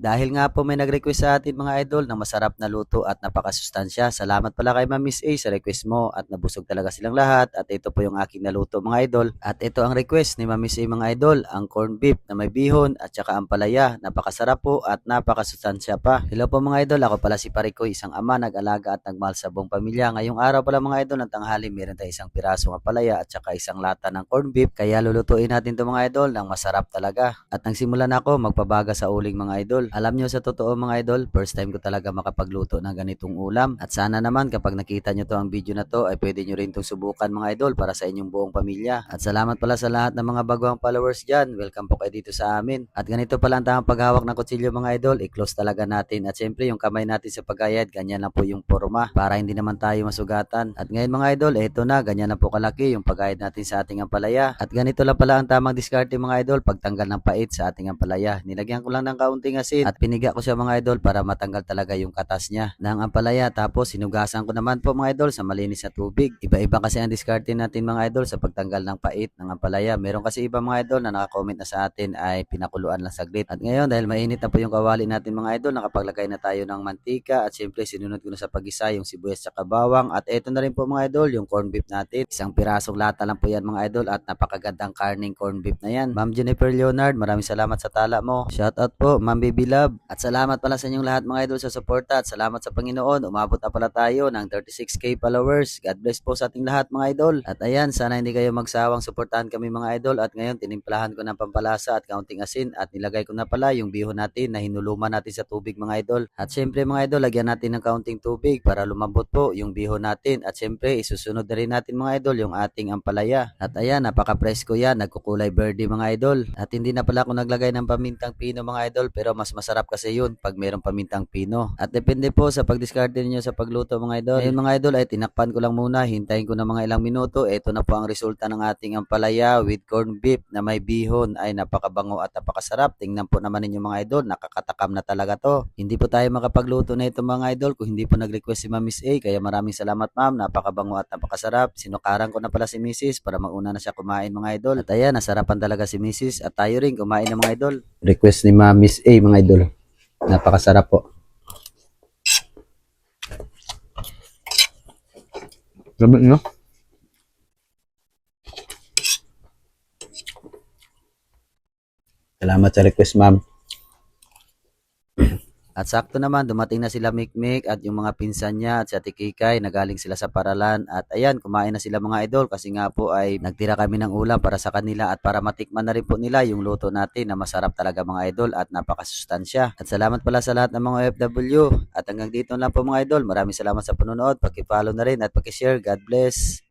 Dahil nga po may nag-request sa atin mga idol ng masarap na luto at napakasustansya. Salamat pala kay Ma'am Miss A sa request mo at nabusog talaga silang lahat at ito po yung aking naluto mga idol. At ito ang request ni Ma'am Miss A mga idol, ang corned beef na may bihon at saka ang palaya. Napakasarap po at napakasustansya pa. Hello po mga idol, ako pala si Parikoy, isang ama, nag-alaga at nagmahal sa buong pamilya. Ngayong araw pala mga idol ng tanghali, meron tayo isang piraso ng palaya at saka isang lata ng corned beef. Kaya lulutuin natin ito mga idol ng masarap talaga. At nang simulan ako magpabaga sa uling mga idol. Alam nyo sa totoo mga idol, first time ko talaga makapagluto ng ganitong ulam. At sana naman kapag nakita nyo to ang video na to ay pwede nyo rin itong subukan mga idol para sa inyong buong pamilya. At salamat pala sa lahat ng mga baguhang followers dyan. Welcome po kayo dito sa amin. At ganito pala ang tamang paghawak ng kutsilyo mga idol. I-close talaga natin. At syempre yung kamay natin sa pagayad, ganyan lang po yung forma para hindi naman tayo masugatan. At ngayon mga idol, eto na, ganyan na po kalaki yung pagayad natin sa ating ampalaya. At ganito lang pala ang tamang diskarte mga idol pagtanggal ng pait sa ating ampalaya. Nilagyan ko lang ng kaunting asin at piniga ko siya mga idol para matanggal talaga yung katas niya ng ampalaya. Tapos sinugasan ko naman po mga idol sa malinis na tubig. Iba-iba kasi ang diskarte natin mga idol sa pagtanggal ng pait ng ampalaya. Meron kasi iba mga idol na naka-comment na sa atin ay pinakuluan lang saglit. At ngayon dahil mainit na po yung kawali natin mga idol, nakapaglagay na tayo ng mantika at syempre sinunod ko na sa pag-isa yung sibuyas at bawang. At eto na rin po mga idol yung corned beef natin. Isang pirasong lata lang po yan mga idol at napakagandang karning corned beef na yan. Ma'am Jennifer Leonard, maraming salamat sa tala mo. Shout out po Ma'am Baby Love. At salamat pala sa inyong lahat mga idol sa suporta at salamat sa Panginoon. Umabot na pala tayo ng 36k followers. God bless po sa ating lahat mga idol. At ayan, sana hindi kayo magsawang suportahan kami mga idol. At ngayon, tinimplahan ko ng pampalasa at kaunting asin at nilagay ko na pala yung bihon natin na hinuluman natin sa tubig mga idol. At syempre mga idol, lagyan natin ng kaunting tubig para lumambot po yung bihon natin. At syempre, isusunod na rin natin mga idol yung ating ampalaya. At ayan, napaka-presko yan. Nagkukulay verde mga idol. At hindi na pala ako naglagay ng pamintang pino mga idol, pero mas masarap kasi yun pag mayroong pamintang pino. At depende po sa pagdiskarte niyo sa pagluto mga idol. Ngayon mga idol ay tinakpan ko lang muna, hintayin ko na mga ilang minuto. Ito na po ang resulta ng ating ampalaya with corned beef na may bihon. Ay napakabango at napakasarap. Tingnan po naman ninyo mga idol, nakakatakam na talaga to. Hindi po tayo makapagluto na ito mga idol kung hindi po nag-request si Ma'am Miss A. Kaya maraming salamat ma'am, napakabango at napakasarap. Sinukaran ko na pala si Mrs. para mauna na siya kumain mga idol. At ayan, nasarapan talaga si Mrs. at tayo rin kumain ng mga idol. Request ni Ma'am Miss A mga idol. Napakasarap po. Gabi no? Salamat sa request ma'am. At sakto naman, dumating na sila Mikmik at yung mga pinsan niya at si Ate Kikay, nagaling sila sa paralan. At ayan, kumain na sila mga idol kasi nga po ay nagtira kami ng ulam para sa kanila at para matikman na rin po nila yung luto natin na masarap talaga mga idol at napakasustansya. At salamat pala sa lahat ng mga OFW. At hanggang dito lang po mga idol. Maraming salamat sa panonood. Paki-follow na rin at paki-share. God bless.